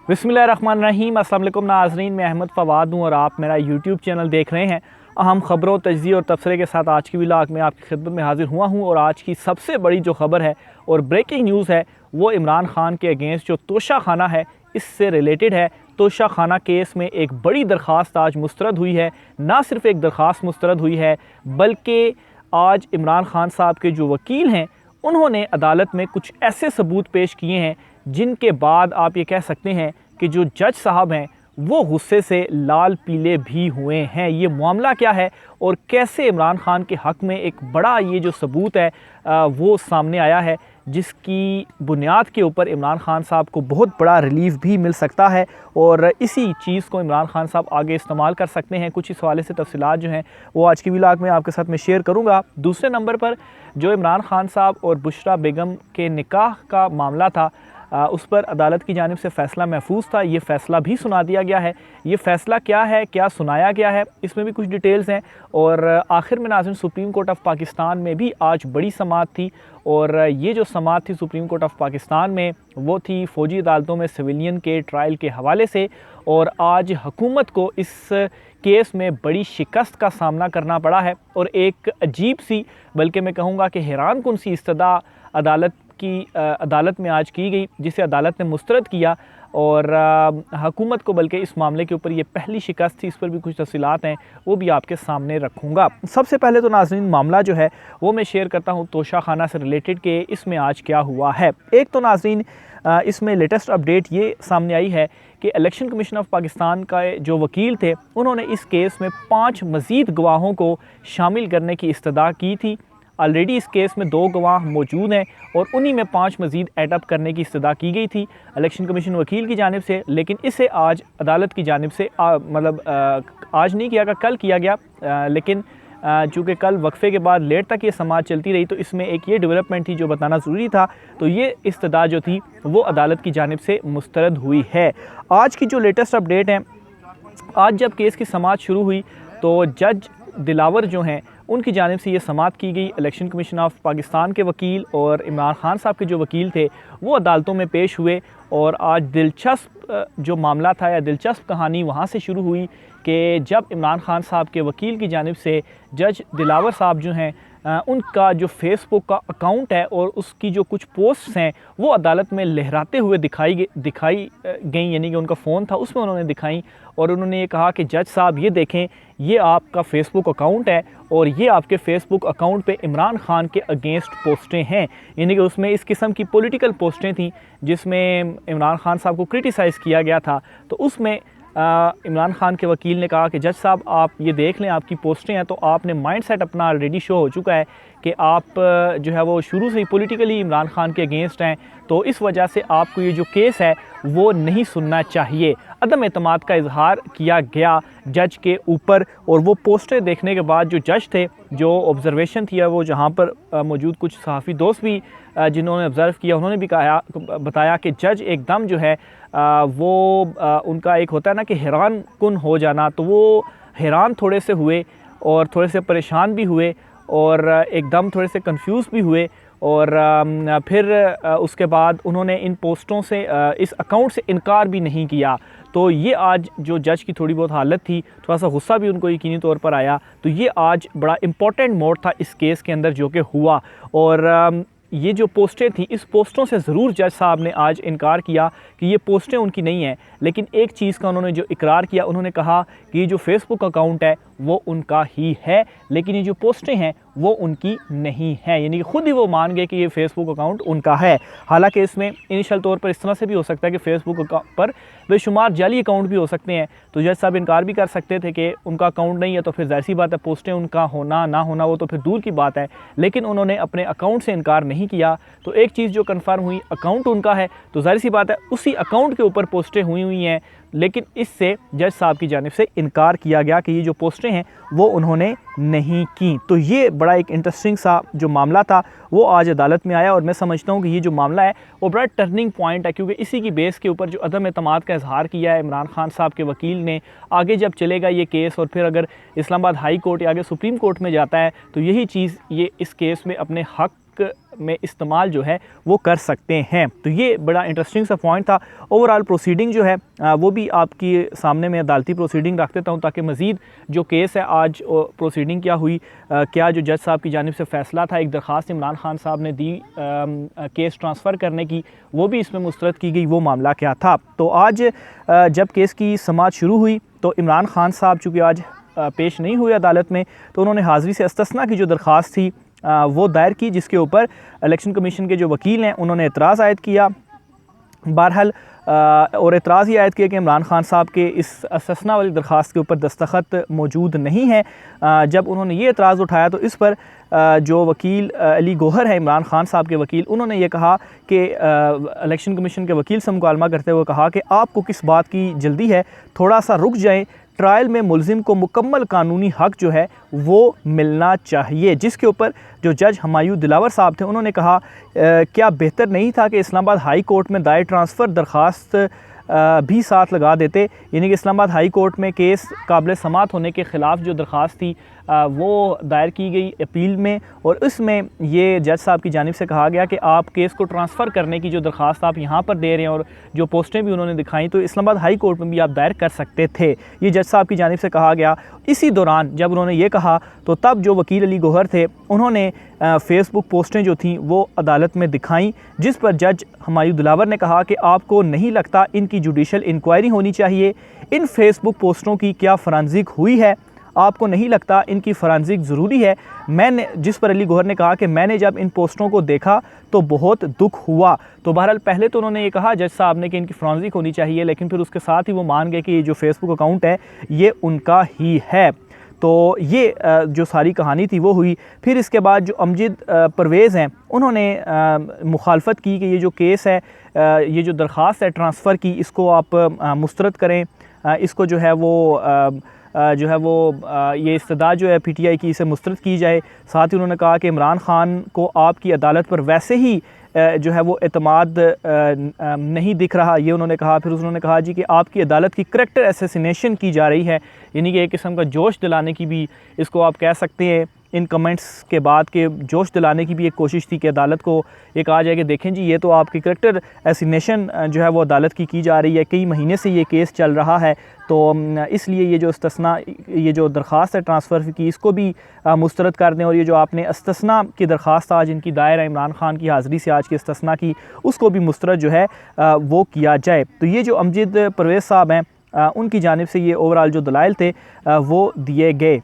बिस्मिल्लाहिर्रहमानिर्रहीम। अस्सलाम वालेकुम नाज़रीन, मैं अहमद फ़वाद हूँ और आप मेरा यूट्यूब चैनल देख रहे हैं। अहम ख़बरों, तजज़िये और तबसरे के साथ आज की व्लॉग में आपकी खिदमत में हाज़िर हुआ हूँ। और आज की सबसे बड़ी जो ख़बर है और ब्रेकिंग न्यूज़ है वो इमरान खान के अगेंस्ट जो तोशा खाना है इससे रिलेटेड है। तोशा खाना केस में एक बड़ी दरख्वास्त आज मुस्तरद हुई है। ना सिर्फ एक दरख्वास्त मुस्तरद हुई है बल्कि आज इमरान खान साहब के जो वकील हैं उन्होंने अदालत में कुछ ऐसे सबूत पेश किए हैं जिनके बाद आप ये कह सकते हैं कि जो जज साहब हैं वो गुस्से से लाल पीले भी हुए हैं। ये मामला क्या है और कैसे इमरान खान के हक़ में एक बड़ा ये जो सबूत है वो सामने आया है, जिसकी बुनियाद के ऊपर इमरान खान साहब को बहुत बड़ा रिलीफ भी मिल सकता है और इसी चीज़ को इमरान खान साहब आगे इस्तेमाल कर सकते हैं। कुछ इस हवाले से तफसीलात जो हैं वो आज की व्लॉग में आपके साथ में शेयर करूँगा। दूसरे नंबर पर जो इमरान खान साहब और बुशरा बेगम के निकाह का मामला था उस पर अदालत की जानिब से फ़ैसला महफूज था। ये फ़ैसला भी सुना दिया गया है। ये फ़ैसला क्या है, क्या सुनाया गया है, इसमें भी कुछ डिटेल्स हैं। और आखिर में नाज़रीन, सुप्रीम कोर्ट ऑफ पाकिस्तान में भी आज बड़ी समाअत थी और ये जो समाअत थी सुप्रीम कोर्ट ऑफ पाकिस्तान में वो थी फ़ौजी अदालतों में सिविलियन के ट्रायल के हवाले से। और आज हुकूमत को इस केस में बड़ी शिकस्त का सामना करना पड़ा है और एक अजीब सी, बल्कि मैं कहूँगा कि हैरान कुन सी इस्तदा अदालत में आज की गई, जिसे अदालत ने मुस्तरद किया। और हुकूमत को बल्कि इस मामले के ऊपर ये पहली शिकस्त थी। इस पर भी कुछ तफसीलात हैं वो भी आपके सामने रखूँगा। सबसे पहले तो नाज़रीन मामला जो है वो मैं शेयर करता हूँ तोशा खाना से रिलेटेड के इसमें आज क्या हुआ है। एक तो नाज़रीन इसमें लेटेस्ट अपडेट ये सामने आई है कि इलेक्शन कमीशन ऑफ पाकिस्तान का जो वकील थे उन्होंने इस केस में 5 मज़ीद गवाहों को शामिल करने की इस्तदा की थी। ऑलरेडी इस केस में 2 गवाह मौजूद हैं और उन्हीं में 5 मज़ीद एडअप करने की इस्तदा की गई थी इलेक्शन कमीशन वकील की जानिब से। लेकिन इसे आज अदालत की जानिब से आज नहीं किया गया, कल किया गया। लेकिन चूँकि कल वक्फे के बाद लेट तक ये समाअत चलती रही तो इसमें एक ये डेवलपमेंट थी जो बताना ज़रूरी था। तो ये इस्तदा जो थी वो अदालत की जानिब से मुस्तरद हुई है। आज की जो लेटेस्ट अपडेट है, आज जब केस की समाअत शुरू हुई तो जज दिलावर जो हैं उनकी जानिब से ये समाअत की गई। इलेक्शन कमीशन ऑफ पाकिस्तान के वकील और इमरान खान साहब के जो वकील थे वो अदालतों में पेश हुए। और आज दिलचस्प जो मामला था या दिलचस्प कहानी वहाँ से शुरू हुई कि जब इमरान खान साहब के वकील की जानिब से जज दिलावर साहब जो हैं उनका जो फेसबुक का अकाउंट है और उसकी जो कुछ पोस्ट्स हैं वो अदालत में लहराते हुए दिखाई गई, यानी कि उनका फ़ोन था उसमें उन्होंने दिखाई। और उन्होंने ये कहा कि जज साहब ये देखें, ये आपका फ़ेसबुक अकाउंट है और ये आपके फ़ेसबुक अकाउंट पे इमरान खान के अगेंस्ट पोस्टें हैं। यानी कि उसमें इस किस्म की पॉलिटिकल पोस्टें थीं जिसमें इमरान खान साहब को क्रिटिसाइज़ किया गया था। तो उसमें इमरान खान के वकील ने कहा कि जज साहब आप ये देख लें, आपकी पोस्टें हैं तो आपने माइंडसेट अपना ऑलरेडी शो हो चुका है कि आप जो है वो शुरू से ही पॉलिटिकली इमरान खान के अगेंस्ट हैं। तो इस वजह से आपको ये जो केस है वो नहीं सुनना चाहिए। अदम एतमाद का इजहार किया गया जज के ऊपर। और वो पोस्टें देखने के बाद जो जज थे, जो ऑब्जर्वेशन थी वो जहाँ पर मौजूद कुछ सहाफ़ी दोस्त भी जिन्होंने ऑब्ज़र्व किया उन्होंने भी बताया कि जज एकदम जो है उनका एक होता है ना कि हैरान कुन हो जाना, तो वो हैरान थोड़े से हुए और थोड़े से परेशान भी हुए और एकदम थोड़े से कंफ्यूज भी हुए। और फिर उसके बाद उन्होंने इन पोस्टों से इस अकाउंट से इनकार भी नहीं किया। तो ये आज जो जज की थोड़ी बहुत हालत थी, थोड़ा सा गुस्सा भी उनको यकीनी तौर पर आया। तो ये आज बड़ा इम्पॉर्टेंट मोड़ था इस केस के अंदर जो कि हुआ। और ये जो पोस्टें थी, इस पोस्टों से ज़रूर जज साहब ने आज इनकार किया कि ये पोस्टें उनकी नहीं हैं। लेकिन एक चीज़ का उन्होंने जो इकरार किया, उन्होंने कहा कि ये जो फेसबुक अकाउंट है वो उनका ही है, लेकिन ये जो पोस्टें हैं वो उनकी नहीं है। यानी कि ख़ुद ही वो मान गए कि ये फेसबुक अकाउंट उनका है। हालांकि इसमें इनिशियल तौर पर इस तरह से भी हो सकता है कि फेसबुक पर बेशुमार जाली अकाउंट भी हो सकते हैं। तो जज साहब इनकार भी कर सकते थे कि उनका अकाउंट नहीं है, तो फिर ज़ाहिर सी बात है पोस्टें उनका होना ना होना वो तो फिर दूर की बात है। लेकिन उन्होंने अपने अकाउंट से इनकार नहीं किया। तो एक चीज़ जो कन्फर्म हुई, अकाउंट उनका है, तो ज़ाहिर सी बात है उसी अकाउंट के ऊपर पोस्टें हुई हैं। लेकिन इससे जज साहब की जानिब से इनकार किया गया कि ये जो पोस्टें हैं वो उन्होंने नहीं की। तो ये बड़ा एक इंटरेस्टिंग सा जो मामला था वो आज अदालत में आया और मैं समझता हूँ कि ये जो मामला है वो बड़ा टर्निंग पॉइंट है, क्योंकि इसी की बेस के ऊपर जो अदम एतमाद का इजहार किया है इमरान खान साहब के वकील ने, आगे जब चलेगा ये केस और फिर अगर इस्लामाबाद हाई कोर्ट या आगे सुप्रीम कोर्ट में जाता है तो यही चीज़ ये इस केस में अपने हक़ हक में इस्तेमाल जो है वो कर सकते हैं। तो ये बड़ा इंटरेस्टिंग सा पॉइंट था। ओवरऑल प्रोसीडिंग जो है वो भी आपकी सामने में अदालती प्रोसीडिंग रख देता हूँ ताकि मज़ीद जो केस है आज प्रोसीडिंग क्या हुई, क्या जो जज साहब की जानिब से फ़ैसला था, एक दरख्वास्त इमरान खान साहब ने दी केस ट्रांसफ़र करने की, वो भी इसमें मुस्तरद की गई, वो मामला क्या था। तो आज जब केस की समाअत शुरू हुई तो इमरान खान साहब चूँकि आज पेश नहीं हुए अदालत में, तो उन्होंने हाज़िरी से इस्तिस्ना की जो दरख्वास्त थी वो दायर की, जिसके ऊपर इलेक्शन कमीशन के जो वकील हैं उन्होंने एतराज़ आयद किया। बहरहाल और एतराज़ ये आयद किया कि इमरान खान साहब के इस इस्तिस्ना वाली दरख्वास्त के ऊपर दस्तखत मौजूद नहीं है। जब उन्होंने ये एतराज़ उठाया तो इस पर जो वकील अली गौहर है इमरान खान साहब के वकील, उन्होंने ये कहा कि इलेक्शन कमीशन के वकील से मुकालमा करते हुए कहा कि आपको किस बात की जल्दी है, थोड़ा सा रुक जाएँ, ट्रायल में मुलजिम को मुकम्मल कानूनी हक जो है वो मिलना चाहिए। जिसके ऊपर जो जज हुमायूं दिलावर साहब थे उन्होंने कहा क्या बेहतर नहीं था कि इस्लामाबाद हाई कोर्ट में दायर ट्रांसफ़र दरख्वास्त भी साथ लगा देते, यानी कि इस्लामाबाद हाई कोर्ट में केस काबिल समाअत होने के ख़िलाफ़ जो दरख्वास्त थी वो दायर की गई अपील में, और उसमें ये जज साहब की जानिब से कहा गया कि आप केस को ट्रांसफ़र करने की जो दरख्वास्त आप यहाँ पर दे रहे हैं और जो पोस्टें भी उन्होंने दिखाई तो इस्लामाबाद हाई कोर्ट में भी आप दायर कर सकते थे, ये जज साहब की जानिब से कहा गया। इसी दौरान जब उन्होंने ये कहा तो तब जो वकील अली गौहर थे उन्होंने फ़ेसबुक पोस्टें जो थीं वो अदालत में दिखाईं, जिस पर जज हुमायूं दिलावर ने कहा कि आपको नहीं लगता इनकी जुडिशल इंक्वायरी होनी चाहिए, इन फ़ेसबुक पोस्टों की क्या फॉरेंसिक हुई है, आपको नहीं लगता इनकी फॉरेंसिक ज़रूरी है। जिस पर अली गौहर ने कहा कि मैंने जब इन पोस्टों को देखा तो बहुत दुख हुआ। तो बहरहाल पहले तो उन्होंने ये कहा जज साहब ने कि इनकी फॉरेंसिक होनी चाहिए, लेकिन फिर उसके साथ ही वो मान गए कि ये जो फेसबुक अकाउंट है ये उनका ही है। तो ये जो सारी कहानी थी वो हुई। फिर इसके बाद जो अमजद परवेज़ हैं उन्होंने मुखालफत की कि ये जो केस है, ये जो दरख्वास्त है ट्रांसफ़र की, इसको आप मुस्तरद करें, इसको जो है वो ये इस्तदा जो है PTI की इसे मुस्तरद की जाए। साथ ही उन्होंने कहा कि इमरान खान को आपकी अदालत पर वैसे ही जो है वो एतमाद नहीं दिख रहा, ये उन्होंने कहा। फिर उन्होंने कहा जी कि आपकी अदालत की करैक्टर असैसिनेशन की जा रही है, यानी कि एक किस्म का जोश दिलाने की भी इसको आप कह सकते हैं। इन कमेंट्स के बाद के जोश दिलाने की भी एक कोशिश थी कि अदालत को ये कहा जाए कि देखें जी ये तो आपकी करैक्टर असैसिनेशन जो है वो अदालत की जा रही है, कई महीने से ये केस चल रहा है, तो इसलिए ये जो इस्तिस्ना ये जो दरख्वास्त है ट्रांसफ़र की इसको भी मुस्तरद कर दें, और ये जो आपने इस्तिस्ना की दरख्वास्त आज इनकी दायर है इमरान खान की हाज़िरी से आज की इस्तिस्ना की, उसको भी मुस्तरद जो है वो किया जाए। तो ये जो अमजद परवेज़ साहब हैं उनकी जानिब से ये ओवरऑल जो दलाइल थे वो दिए गए।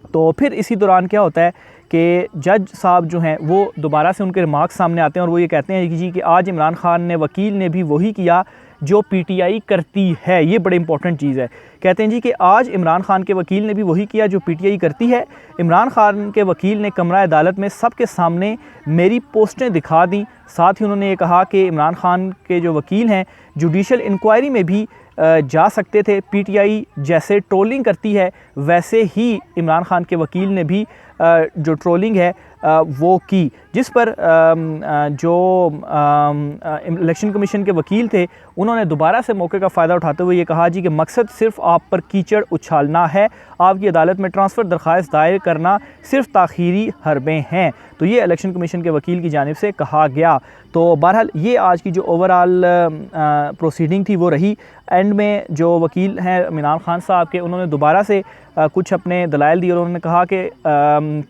तो फिर इसी दौरान क्या होता है कि जज साहब जो हैं वो दोबारा से उनके रिमार्क्स सामने आते हैं और वो ये कहते हैं कि जी कि आज इमरान खान ने वकील ने भी वही किया जो PTI करती है। ये बड़ी इंपॉर्टेंट चीज़ है। कहते हैं जी कि आज इमरान खान के वकील ने भी वही किया जो PTI करती है। इमरान खान के वकील ने कमरा अदालत में सबके सामने मेरी पोस्टें दिखा दी। साथ ही उन्होंने ये कहा कि इमरान खान के जो वकील हैं जुडिशल इंक्वायरी में भी जा सकते थे। PTI जैसे ट्रोलिंग करती है वैसे ही इमरान खान के वकील ने भी जो ट्रोलिंग है वो की, जिस पर जो इलेक्शन कमीशन के वकील थे उन्होंने दोबारा से मौके का फ़ायदा उठाते हुए ये कहा जी कि मकसद सिर्फ आप पर कीचड़ उछालना है, आपकी अदालत में ट्रांसफ़र दरख्वास्त दायर करना सिर्फ ताख़ीरी हरबें हैं। तो ये इलेक्शन कमीशन के वकील की जानिब से कहा गया। तो बहरहाल ये आज की जो ओवरऑल प्रोसीडिंग थी वो रही। एंड में जो वकील हैं इमरान खान साहब के, उन्होंने दोबारा से कुछ अपने दलाइल दिए और उन्होंने कहा कि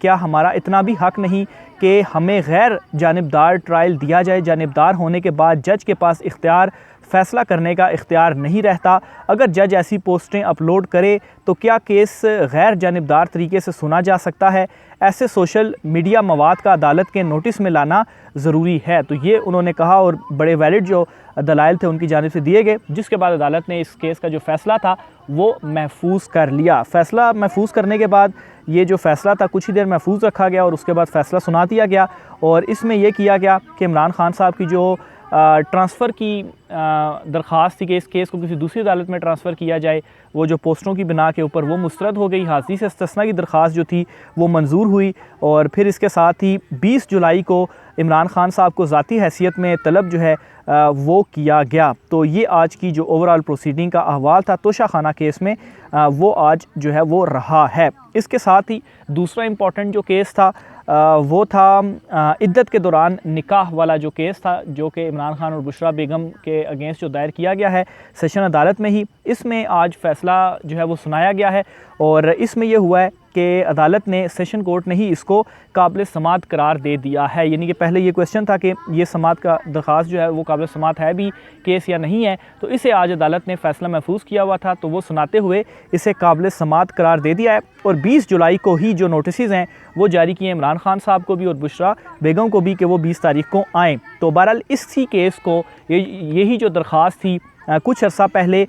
क्या हमारा इतना भी हक़ नहीं कि हमें गैर जानिबदार ट्रायल दिया जाए। जानिबदार होने के बाद जज के पास इख्तियार फ़ैसला करने का इख्तियार नहीं रहता। अगर जज ऐसी पोस्टें अपलोड करे तो क्या केस गैर जानिबदार तरीके से सुना जा सकता है? ऐसे सोशल मीडिया मवाद का अदालत के नोटिस में लाना ज़रूरी है। तो ये उन्होंने कहा और बड़े वैलिड जो दलाइल थे उनकी जानिब से दिए गए, जिसके बाद अदालत ने इस केस का जो फ़ैसला था वो महफूज कर लिया। फ़ैसला महफूज करने के बाद ये जो फ़ैसला था कुछ ही देर महफूज रखा गया और उसके बाद फ़ैसला सुना दिया गया। और इसमें यह किया गया कि इमरान खान साहब की जो ट्रांसफ़र की दरख्वास्त थी कि इस केस को किसी दूसरी अदालत में ट्रांसफ़र किया जाए, वो जो पोस्टों की बिना के ऊपर वो मुस्तरद हो गई। हाज़िरी से इस्तिस्ना की दरख्वास्त जो थी वो मंजूर हुई और फिर इसके साथ ही 20 जुलाई को इमरान खान साहब को ज़ाती हैसियत में तलब जो है वो किया गया। तो ये आज की जो ओवरऑल प्रोसीडिंग का अहवाल था तोशा खाना केस में वो आज जो है वो रहा है। इसके साथ ही दूसरा इम्पॉर्टेंट जो केस था वो था इद्दत के दौरान निकाह वाला जो केस था, जो कि इमरान खान और बुशरा बेगम के अगेंस्ट जो दायर किया गया है सेशन अदालत में ही। इसमें आज फ़ैसला जो है वो सुनाया गया है और इसमें यह हुआ है कि अदालत ने, सेशन कोर्ट ने ही इसको काबिल समात करार दे दिया है। यानी कि पहले ये क्वेश्चन था कि ये समात का दरख्वास्त जो है वो काबिल समात है भी केस या नहीं है, तो इसे आज अदालत ने फ़ैसला महफूज किया हुआ था, तो वो सुनाते हुए इसे काबिल समात करार दे दिया है। और 20 जुलाई को ही जो नोटिस हैं वो जारी किए इमरान खान साहब को भी और बुशरा बेगम को भी कि वो 20 तारीख को आएँ। तो बहरहाल इसी केस को, यही जो दरख्वास्त थी कुछ अर्सा पहले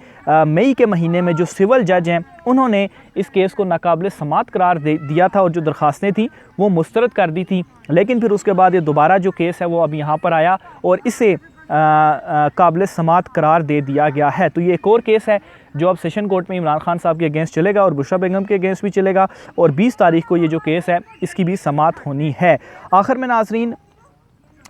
मई के महीने में जो सिविल जज हैं उन्होंने इस केस को नाकाबिल समात करार दे दिया था और जो दरख्वास्तें थी वो मुस्तरद कर दी थी। लेकिन फिर उसके बाद ये दोबारा जो केस है वो अब यहाँ पर आया और इसे काबिल समात करार दे दिया गया है। तो ये एक और केस है जो अब सेशन कोर्ट में इमरान खान साहब के अगेंस्ट चलेगा और बुशरा बेगम के अगेंस्ट भी चलेगा और 20 तारीख को ये जो केस है इसकी भी समात होनी है। आखिर में नाजरीन,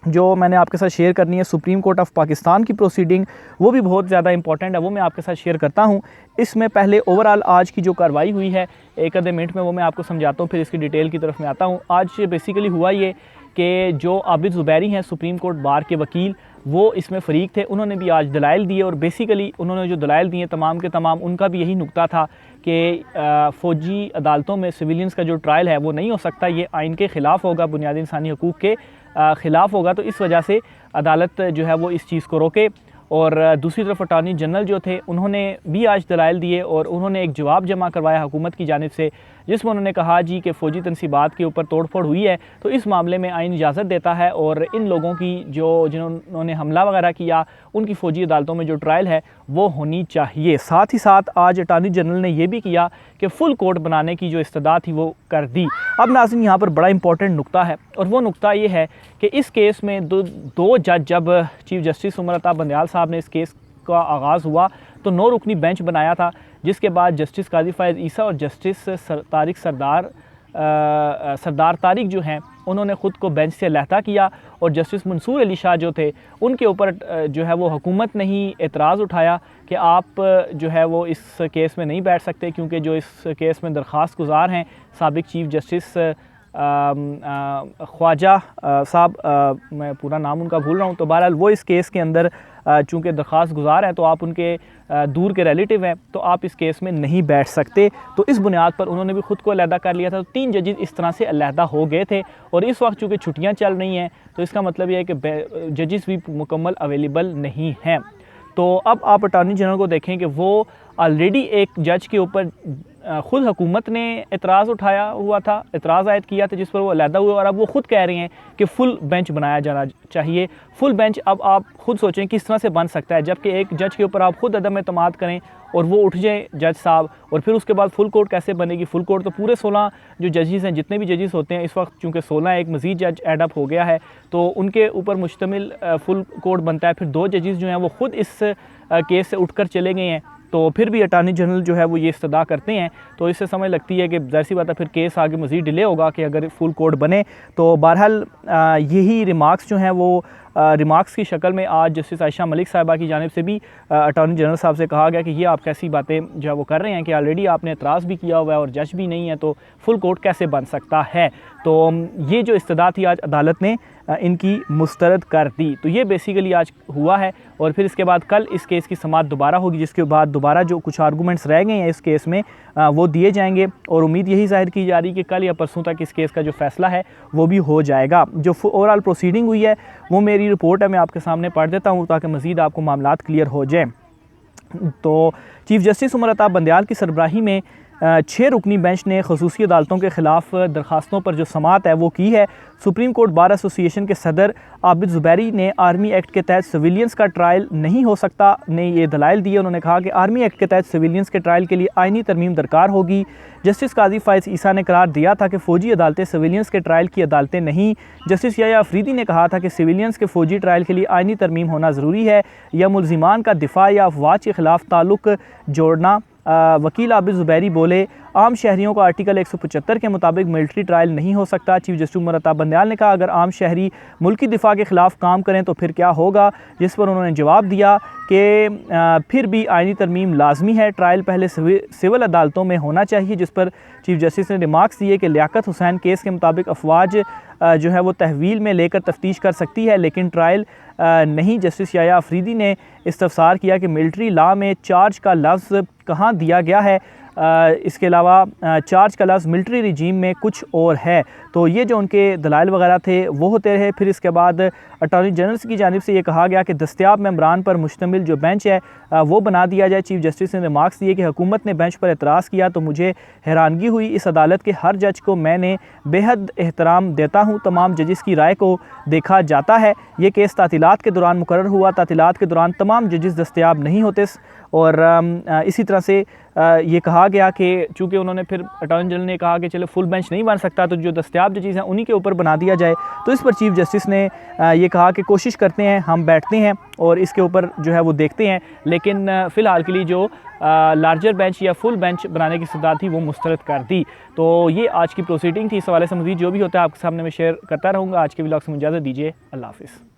जो मैंने आपके साथ शेयर करनी है सुप्रीम कोर्ट ऑफ पाकिस्तान की प्रोसीडिंग, वो भी बहुत ज़्यादा इंपॉर्टेंट है, वो मैं आपके साथ शेयर करता हूँ। इसमें पहले ओवरऑल आज की जो कार्रवाई हुई है एक आधे मिनट में वो मैं आपको समझाता हूँ, फिर इसकी डिटेल की तरफ मैं आता हूँ। आज बेसिकली हुआ ये कि जो आबिद ज़ुबैरी हैं सुप्रीम कोर्ट बार के वकील, वो इसमें फ़रीक थे। उन्होंने भी आज दलाइल दिए और बेसिकली उन्होंने जो दलाइल दिए तमाम के तमाम, उनका भी यही नुक्ता था कि फ़ौजी अदालतों में सिविलियंस का जो ट्रायल है वो नहीं हो सकता, ये आइन के ख़िलाफ़ होगा, बुनियादी इंसानी हकूक़ के ख़िलाफ़ होगा। तो इस वजह से अदालत जो है वो इस चीज़ को रोके। और दूसरी तरफ अटॉर्नी जनरल जो थे उन्होंने भी आज दलाइल दिए और उन्होंने एक जवाब जमा करवाया हुकूमत की जानिब से, जिसमें उन्होंने कहा जी कि फ़ौजी तनसीबात के ऊपर तोड़ फोड़ हुई है तो इस मामले में आइन इजाज़त देता है और इन लोगों की जिन्होंने हमला वगैरह किया उनकी फ़ौजी अदालतों में जो ट्रायल है वो होनी चाहिए। साथ ही साथ आज अटॉर्नी जनरल ने यह भी किया कि फुल कोर्ट बनाने की जो इस्तदा थी वो कर दी। अब नाज़रीन, यहाँ पर बड़ा इंपॉर्टेंट नुक्ता है और वो नुक्ता ये है कि इस केस में दो जज, जब चीफ जस्टिस उमर अता बंदयाल साहब ने इस केस का आगाज़ हुआ तो 9 रुकनी बेंच बनाया था, जिसके बाद जस्टिस काजी फ़ायज़ ईसा और जस्टिस सरदार तारिक जो हैं उन्होंने ख़ुद को बेंच से अलहदा किया और जस्टिस मंसूर अली शाह जो थे उनके ऊपर जो है वो हुकूमत ने ही एतराज़ उठाया कि आप जो है वो इस केस में नहीं बैठ सकते, क्योंकि जो इस केस में दरख्वास्त गुज़ार हैं साबिक़ चीफ जस्टिस ख्वाजा साहब, मैं पूरा नाम उनका भूल रहा हूँ, तो बहरहाल वो इस केस के अंदर चूँकि दरख्वास्त गुज़ार हैं तो आप उनके दूर के रिलेटिव हैं तो आप इस केस में नहीं बैठ सकते। तो इस बुनियाद पर उन्होंने भी ख़ुद को अलहदा कर लिया था। तो 3 जजेस इस तरह से अलहदा हो गए थे और इस वक्त चूँकि छुट्टियाँ चल रही हैं तो इसका मतलब यह है कि जजेस भी मुकम्मल अवेलेबल नहीं हैं। तो अब आप अटॉर्नी जनरल को देखें कि वो ऑलरेडी एक जज के ऊपर ख़ुद हुकूमत ने एतराज़ उठाया हुआ था, एतराज़ आयद किया था, जिस पर वो अलहदा हुए और अब वो ख़ुद कह रहे हैं कि फ़ुल बेंच बनाया जाना चाहिए। फ़ुल बेंच अब आप ख़ुद सोचें किस तरह से बन सकता है, जबकि एक जज के ऊपर आप ख़ुद अदम एतमाद करें और वो उठ जाए जज साहब, और फिर उसके बाद फुल कोर्ट कैसे बनेगी। फुल कोर्ट तो पूरे 16 जो जजेस हैं, जितने भी जजेस होते हैं इस वक्त, चूँकि 16 एक मज़ीद जज एडअप हो गया है तो उनके ऊपर मुश्तमिल फुल कोर्ट बनता है। फिर 2 जजेस जो हैं वो ख़ुद इस केस से उठकर चले गए हैं, तो फिर भी अटॉर्नी जनरल जो है वो ये इस्तदा करते हैं, तो इससे समझ लगती है कि ज़ाहिर सी बात है फिर केस आगे मज़ीद डिले होगा कि अगर फुल कोर्ट बने। तो बहरहाल यही रिमार्क्स जो हैं वो रिमार्क्स की शक्ल में आज जस्टिस आयशा मलिक साहिबा की जानिब से भी अटॉर्नी जनरल साहब से कहा गया कि ये आप कैसी बातें जो है वो कर रहे हैं कि ऑलरेडी आपने एतराज़ भी किया हुआ है और जज भी नहीं है, तो फुल कोर्ट कैसे बन सकता है। तो ये जो इस्तदा थी आज अदालत ने इनकी मुस्तरद कर दी। तो ये बेसिकली आज हुआ है और फिर इसके बाद कल इस केस की समाअत दोबारा होगी, जिसके बाद दोबारा जो कुछ आर्गूमेंट्स रह गए हैं इस केस में वो दिए जाएंगे और उम्मीद यही ज़ाहिर की जा रही है कि कल या परसों तक इस केस का जो फ़ैसला है वो भी हो जाएगा। जो ओवरऑल प्रोसीडिंग हुई है वो मेरी रिपोर्ट है, मैं आपके सामने पढ़ देता हूँ ताकि मज़ीद आपको मामलात क्लियर हो जाए। तो चीफ जस्टिस उमर अता बंदयाल की सरबराही में 6 रुकनी बेंच ने खसूसी अदालतों के ख़िलाफ़ दरख्वास्तों पर जो समाअत है वो की है। सुप्रीम कोर्ट बार एसोसिएशन के सदर आबिद ज़ुबैरी ने आर्मी एक्ट के तहत सिविलियंस का ट्रायल नहीं हो सकता ने ये दलाइल दिए। उन्होंने कहा कि आर्मी एक्ट के तहत सिविलियंस के ट्रायल के लिए आइनी तरमीम दरकार होगी। जस्टिस काजी फ़ायज़ ईसा ने करार दिया था कि फ़ौजी अदालतें सिविलियंस के ट्रायल की अदालतें नहीं। जस्टिस याया अफरीदी ने कहा था कि सिविलियंस के फ़ौजी ट्रायल के लिए आइनी तरमीम होना ज़रूरी है या मुल्ज़िमान का दिफा या अफवाज के ख़िलाफ़ ताल्लुक़ जोड़ना। वकील आबिद ज़ुबैरी बोले, आम शहरियों का आर्टिकल 175 के मुताबिक मिलिट्री ट्रायल नहीं हो सकता। चीफ जस्टिस उमर अता बंदयाल ने कहा अगर आम शहरी मुल्की दिफा के ख़िलाफ़ काम करें तो फिर क्या होगा, जिस पर उन्होंने जवाब दिया कि फिर भी आइनी तरमीम लाजमी है, ट्रायल पहले सिविल अदालतों में होना चाहिए। जिस पर चीफ जस्टिस ने रिमार्क्स दिए कि लियाकत हुसैन केस के मुताबिक अफवाज जो है वो तहवील में लेकर तफ्तीश कर सकती है लेकिन ट्रायल नहीं। जस्टिस याया अफरीदी ने इस्तफसार किया कि मिलिट्री लॉ में चार्ज का लफ्ज़ कहाँ दिया गया है, इसके अलावा चार्ज का लफ्ज़ मिलिट्री रिजीम में कुछ और है। तो ये जो उनके दलाइल वगैरह थे वो होते रहे। फिर इसके बाद अटॉर्नी जनरल की जानिब से ये कहा गया कि दस्तयाब मेम्बरान पर मुश्तमिल जो बेंच है वो बना दिया जाए। चीफ जस्टिस ने रिमार्क्स दिए कि हुकूमत ने बेंच पर एतराज़ किया तो मुझे हैरानगी हुई। इस अदालत के हर जज को मैंने बेहद एहतराम देता हूँ, तमाम जजिस की राय को देखा जाता है। ये केस तातीलात के दौरान मुकर्रर हुआ, तातीलात के दौरान तमाम जजिस दस्तयाब नहीं होते और इसी तरह से ये कहा गया कि चूँकि उन्होंने फिर अटॉर्नी जनरल ने कहा कि चलो फुल बेंच नहीं बन सकता तो जो दस्तयाब जजेस हैं उन्हीं के ऊपर बना दिया जाए। तो इस पर चीफ जस्टिस ने ये कहा कि कोशिश करते हैं, हम बैठते हैं और इसके ऊपर जो है वो देखते हैं, लेकिन फ़िलहाल के लिए जो लार्जर बेंच या फुल बेंच बनाने की सदा थी वो मुस्तरद कर दी। तो ये आज की प्रोसीडिंग थी। इस हवाले से मज़ीद जो भी होता है आपके सामने मैं शेयर करता रहूँगा। आज के व्लॉग से मुझे इजाज़त दीजिए। अल्लाह हाफ़िज़।